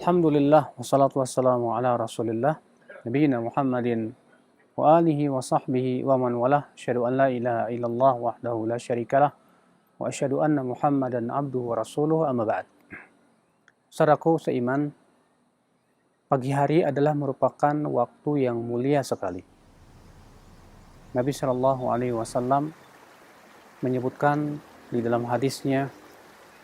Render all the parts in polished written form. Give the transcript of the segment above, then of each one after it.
Alhamdulillah wassalatu wassalamu ala Rasulillah nabiyina Muhammadin wa alihi wa sahbihi wa man walah. Asyhadu an la ilaha illallah wahdahu la syarikalah wa asyhadu anna Muhammadan abduhu wa rasuluhu amma ba'd. Saudaraku seiman, pagi hari adalah merupakan waktu yang mulia sekali. Nabi Shallallahu Alaihi Wasallam menyebutkan di dalam hadisnya,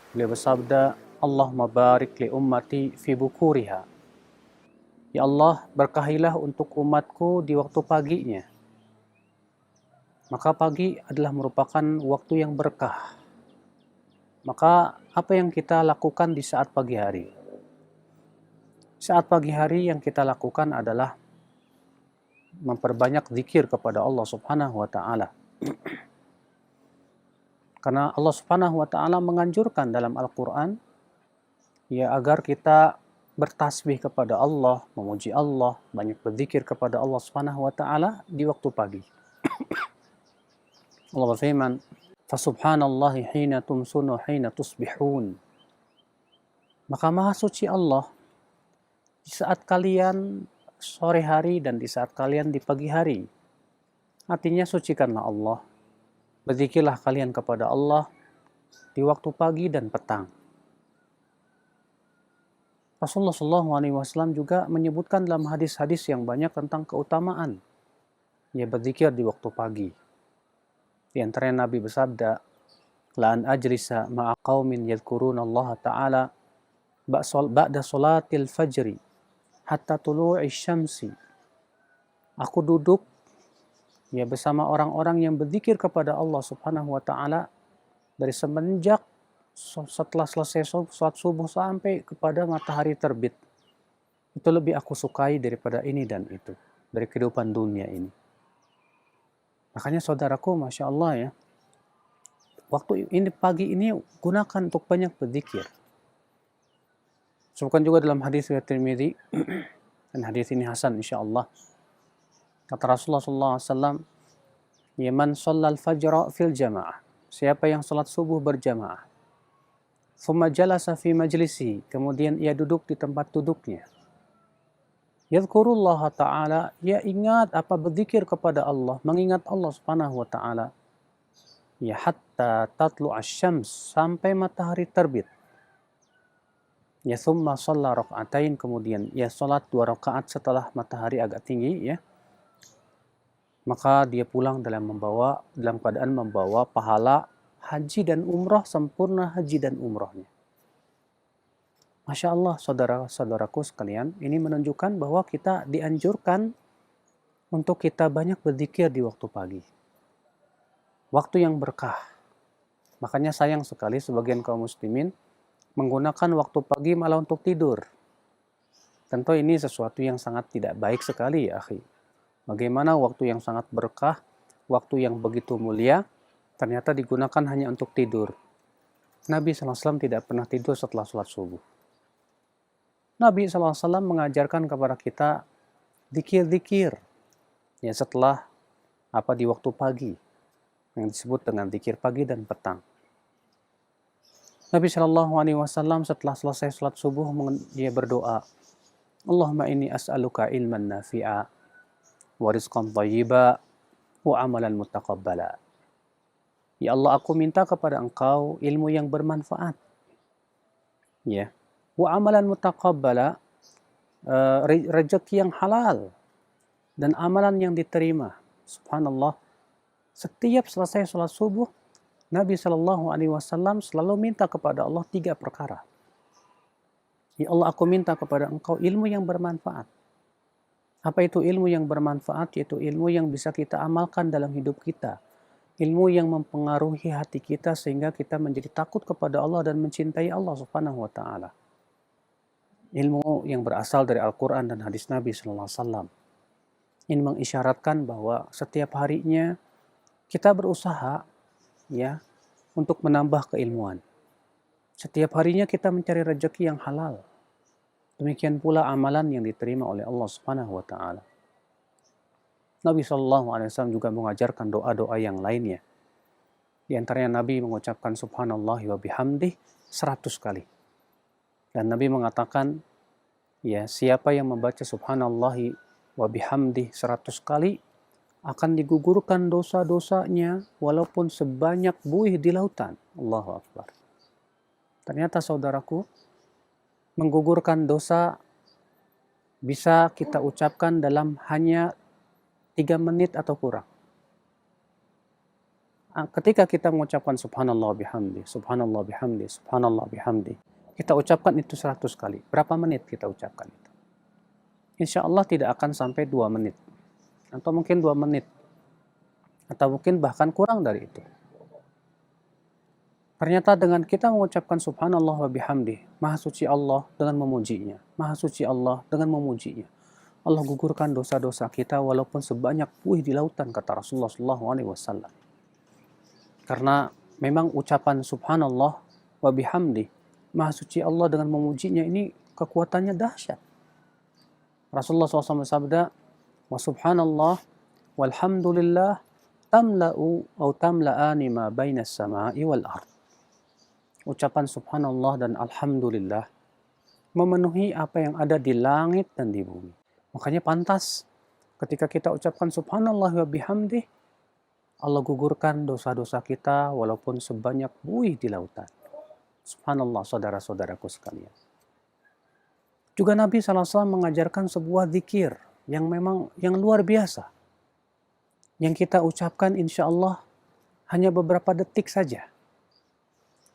beliau bersabda, Allahumma barik li ummati fi bukuriha. Ya Allah, berkahilah untuk umatku di waktu paginya. Maka pagi adalah merupakan waktu yang berkah. Maka apa yang kita lakukan di saat pagi hari? Saat pagi hari yang kita lakukan adalah memperbanyak zikir kepada Allah Subhanahu wa taala. Karena Allah Subhanahu wa taala menganjurkan dalam Al-Qur'an ya agar kita bertasbih kepada Allah, memuji Allah, banyak berzikir kepada Allah Subhanahu wa taala di waktu pagi. Allah berfirman, "Fasubhanallahi hina tumsunu hina tusbihun." Maka maha suci Allah di saat kalian sore hari dan di saat kalian di pagi hari. Artinya sucikanlah Allah. Berzikirlah kalian kepada Allah di waktu pagi dan petang. Rasulullah SAW juga menyebutkan dalam hadis-hadis yang banyak tentang keutamaan ya berzikir di waktu pagi. Di antaranya Nabi bersabda, "La an ajlisa ma'a qaumin yadhkuruna Allah Ta'ala ba'da salatil fajri hatta tulu'i syamsi." Aku duduk ya bersama orang-orang yang berzikir kepada Allah Subhanahu wa taala dari semenjak setelah selesai sholat subuh sampai kepada matahari terbit. Itu lebih aku sukai daripada ini dan itu, dari kehidupan dunia ini. Makanya saudaraku, Masya Allah ya, waktu ini pagi ini gunakan untuk banyak berzikir. Sebutkan juga dalam hadis riwayat Tirmidzi, dan hadis ini hasan insya Allah. Kata Rasulullah SAW, "Ya man shallal fajra fil jamaah." Siapa yang salat subuh berjamaah. Thumma jalasa fi majlisi, kemudian ia duduk di tempat duduknya. Yadhkurullah ta'ala, ia ingat apa berzikir kepada Allah, mengingat Allah Subhanahu wa taala. Ya hatta tatlu asy-syams, sampai matahari terbit. Ya thumma shalla raka'atain, kemudian ia salat 2 rakaat setelah matahari agak tinggi ya. Maka dia pulang dalam keadaan membawa pahala haji dan umrah, sempurna haji dan umrahnya. Masya Allah, saudara-saudaraku sekalian, ini menunjukkan bahwa kita dianjurkan untuk kita banyak berzikir di waktu pagi. Waktu yang berkah. Makanya sayang sekali sebagian kaum muslimin menggunakan waktu pagi malah untuk tidur. Tentu ini sesuatu yang sangat tidak baik sekali ya akhi. Bagaimana waktu yang sangat berkah, waktu yang begitu mulia, ternyata digunakan hanya untuk tidur. Nabi SAW tidak pernah tidur setelah sholat subuh. Nabi SAW mengajarkan kepada kita zikir-zikir ya setelah di waktu pagi yang disebut dengan zikir pagi dan petang. Nabi SAW setelah selesai sholat subuh dia berdoa, Allahumma inni as'aluka ilman nafi'a wa rizqan thayyiba wa amalan mutaqabbala. Ya Allah, aku minta kepada Engkau ilmu yang bermanfaat. Ya. Wa amalan mutaqabbala, rezeki yang halal dan amalan yang diterima. Subhanallah. Setiap selesai sholat subuh, Nabi Shallallahu Alaihi Wasallam selalu minta kepada Allah 3 perkara. Ya Allah, aku minta kepada Engkau ilmu yang bermanfaat. Apa itu ilmu yang bermanfaat? Yaitu ilmu yang bisa kita amalkan dalam hidup kita. Ilmu yang mempengaruhi hati kita sehingga kita menjadi takut kepada Allah dan mencintai Allah Subhanahu wa taala. Ilmu yang berasal dari Al-Qur'an dan hadis Nabi sallallahu alaihi wasallam. Ini mengisyaratkan bahwa setiap harinya kita berusaha ya untuk menambah keilmuan. Setiap harinya kita mencari rezeki yang halal. Demikian pula amalan yang diterima oleh Allah Subhanahu wa taala. Nabi SAW juga mengajarkan doa-doa yang lainnya. Di antaranya Nabi mengucapkan subhanallah wa bihamdih 100 kali. Dan Nabi mengatakan, Ya, siapa yang membaca subhanallahi wa bihamdi 100 kali akan digugurkan dosa-dosanya walaupun sebanyak buih di lautan. Allahu Akbar. Ternyata saudaraku, menggugurkan dosa bisa kita ucapkan dalam hanya 3 menit atau kurang. Ketika kita mengucapkan subhanallah bihamdi, subhanallah bihamdi, subhanallah bihamdi, kita ucapkan itu 100 kali. Berapa menit kita ucapkan itu? Insya Allah tidak akan sampai 2 menit. Atau mungkin 2 menit. Atau mungkin bahkan kurang dari itu. Ternyata dengan kita mengucapkan subhanallah wa bihamdi, maha suci Allah dengan memujinya. Maha suci Allah dengan memujinya. Allah gugurkan dosa-dosa kita walaupun sebanyak buih di lautan, kata Rasulullah SAW. Karena memang ucapan subhanallah wa bihamdi, maha suci Allah dengan memujinya, ini kekuatannya dahsyat. Rasulullah SAW bersabda, wa subhanallah walhamdulillah tamla'u atau tamla'ani ma bainas sama'i wal ard. Ucapan subhanallah dan alhamdulillah memenuhi apa yang ada di langit dan di bumi. Makanya pantas ketika kita ucapkan subhanallah wa bihamdi, Allah gugurkan dosa-dosa kita walaupun sebanyak buih di lautan. Subhanallah, saudara-saudaraku sekalian. Juga Nabi SAW mengajarkan sebuah zikir yang memang yang luar biasa. Yang kita ucapkan insya Allah hanya beberapa detik saja.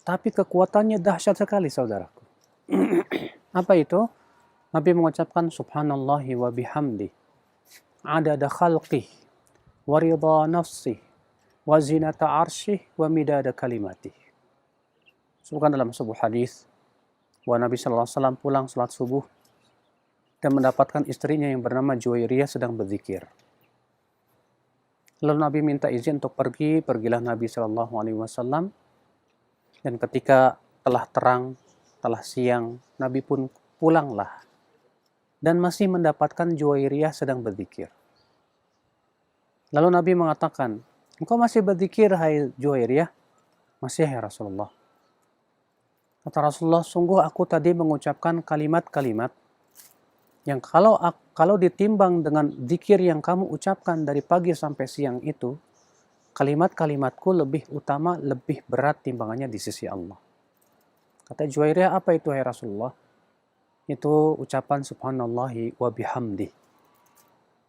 Tapi kekuatannya dahsyat sekali, saudaraku. Apa itu? Nabi mengucapkan subhanallahi wa bihamdi adada khalqih wa ridha nafsih wa zinata arsyih wa midada kalimatih. Sebutkan dalam sebuah hadis bahwa Nabi SAW pulang salat subuh dan mendapatkan istrinya yang bernama Juwairiyah sedang berzikir. Lalu Nabi minta izin untuk pergi, pergilah Nabi SAW. Dan ketika telah terang, telah siang, Nabi pun pulanglah. Dan masih mendapatkan Juwairiyah sedang berzikir. Lalu Nabi mengatakan, engkau masih berzikir, hai Juwairiyah? Masih, ya Rasulullah. Kata Rasulullah, sungguh aku tadi mengucapkan kalimat-kalimat yang kalau ditimbang dengan zikir yang kamu ucapkan dari pagi sampai siang itu, kalimat-kalimatku lebih utama, lebih berat timbangannya di sisi Allah. Kata Juwairiyah, apa itu, hai Rasulullah? Itu ucapan subhanallahi wa bihamdi.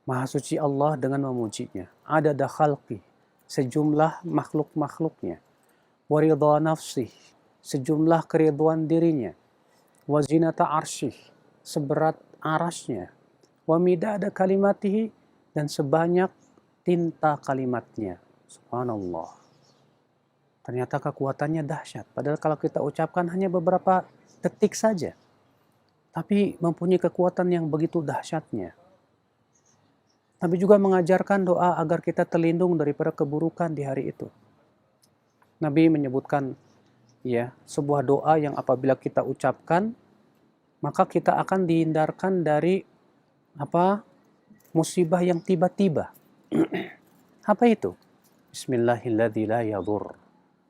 Maha suci Allah dengan memujinya. Adada khalqi, sejumlah makhluk-makhluknya. Wa ridha nafsih, sejumlah keriduan dirinya. Wa zinata arsyih, seberat arasnya. Wa midada kalimatihi, dan sebanyak tinta kalimatnya. Subhanallah. Ternyata kekuatannya dahsyat. Padahal kalau kita ucapkan hanya beberapa detik saja. Tapi mempunyai kekuatan yang begitu dahsyatnya. Nabi juga mengajarkan doa agar kita terlindung daripada keburukan di hari itu. Nabi menyebutkan sebuah doa yang apabila kita ucapkan, maka kita akan dihindarkan dari musibah yang tiba-tiba. Apa itu? Bismillahilladzi la yadur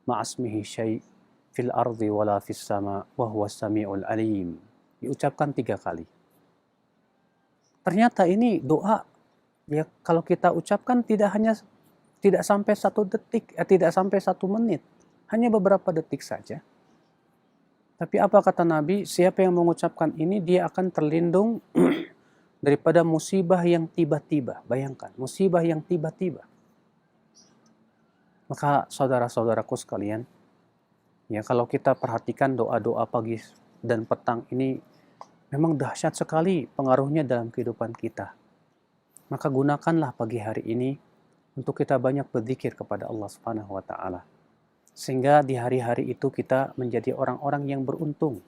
ma'asmihi syai' fil ardi wala fis sama wa huwas sami'ul alim. Diucapkan 3 kali. Ternyata ini doa kalau kita ucapkan tidak sampai 1 detik, tidak sampai 1 menit, hanya beberapa detik saja. Tapi apa kata Nabi? Siapa yang mengucapkan ini, dia akan terlindung daripada musibah yang tiba-tiba. Bayangkan, musibah yang tiba-tiba. Maka saudara-saudaraku sekalian, kalau kita perhatikan doa-doa pagi dan petang ini memang dahsyat sekali pengaruhnya dalam kehidupan kita. Maka gunakanlah pagi hari ini untuk kita banyak berzikir kepada Allah Subhanahu wa taala. Sehingga di hari-hari itu kita menjadi orang-orang yang beruntung,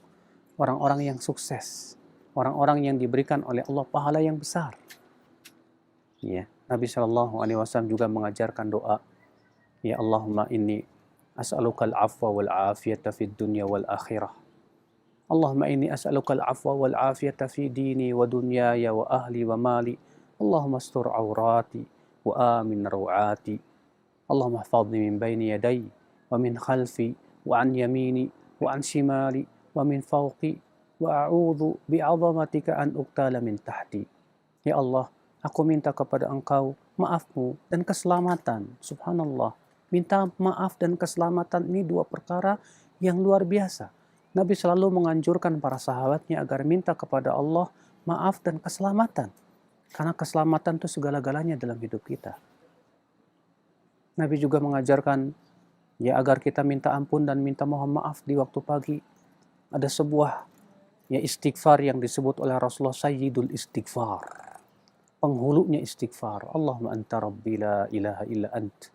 orang-orang yang sukses, orang-orang yang diberikan oleh Allah pahala yang besar. Nabi SAW juga mengajarkan doa, ya Allahumma inni as'alukal afwa wal afiyata fid dunya wal akhirah. Allahumma inni as'alukal afwa wal afiyata fi dini wa dunyaya wa ahli wa mali. Allahumma astur awrati wa amin rawati. Allahumma hafadni min bayni yadai wa min khalfi wa an yamini wa an shimali wa min fawqi wa a'udzu bi'azamatika an uqtala min tahti. Ya Allah, aku minta kepada Engkau maafmu dan keselamatan. Subhanallah. Minta maaf dan keselamatan ini dua perkara yang luar biasa. Nabi selalu menganjurkan para sahabatnya agar minta kepada Allah maaf dan keselamatan. Karena keselamatan itu segala-galanya dalam hidup kita. Nabi juga mengajarkan ya agar kita minta ampun dan minta mohon maaf di waktu pagi. Ada sebuah ya istighfar yang disebut oleh Rasulullah Sayyidul Istighfar. Penghulunya istighfar. Allahumma anta rabbi la ilaha illa ant.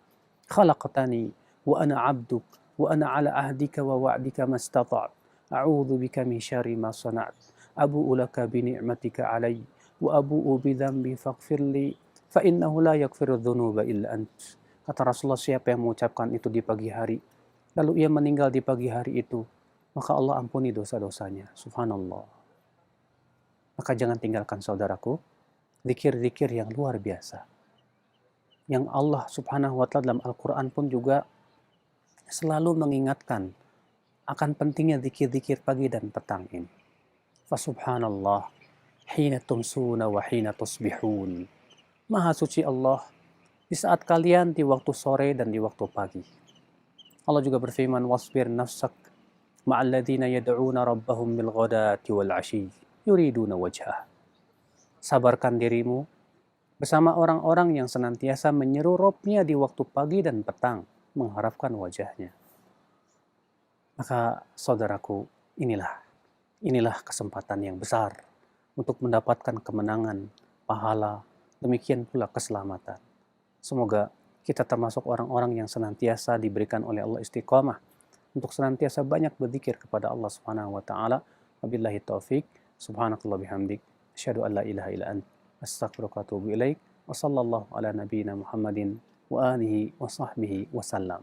Khalaqtani wa ana abduk wa ana ala ahdika wa wa'dika mastata'at. A'udzu bika min syarri ma sana'at. Abu'u laka bi ni'matika alai wa abu'u bi dzambi faghfirli fa innahu la yaghfiru dzunuba illa ant. Kata Rasulullah, siapa yang mengucapkan itu di pagi hari lalu ia meninggal di pagi hari itu, maka Allah ampuni dosa-dosanya. Subhanallah. Maka jangan tinggalkan saudaraku zikir-zikir yang luar biasa. Yang Allah subhanahu wa ta'ala dalam Al-Quran pun juga selalu mengingatkan akan pentingnya zikir-zikir pagi dan petang ini. Fasubhanallah, hina tumsuna wa hina tusbihun. Maha suci Allah di saat kalian di waktu sore dan di waktu pagi. Allah juga berfirman, wasbir nafsak ma'alladhina yad'una rabbahum bil ghadati wal 'ashyi yuriduna wajhah. Sabarkan dirimu bersama orang-orang yang senantiasa menyeru Robnya di waktu pagi dan petang, mengharapkan wajahnya. Maka saudaraku, inilah kesempatan yang besar untuk mendapatkan kemenangan, pahala, demikian pula keselamatan. Semoga kita termasuk orang-orang yang senantiasa diberikan oleh Allah istiqamah untuk senantiasa banyak berzikir kepada Allah Subhanahu wa taala. Wabillahi taufik. Subhanakallah bihamdik. Asyhadu an la ilaha illa ant. Astaghfiruka wa atubu ilaik. Wa sallallahu ala nabiyyina Muhammadin wa alihi wa sahbihi wa sallam.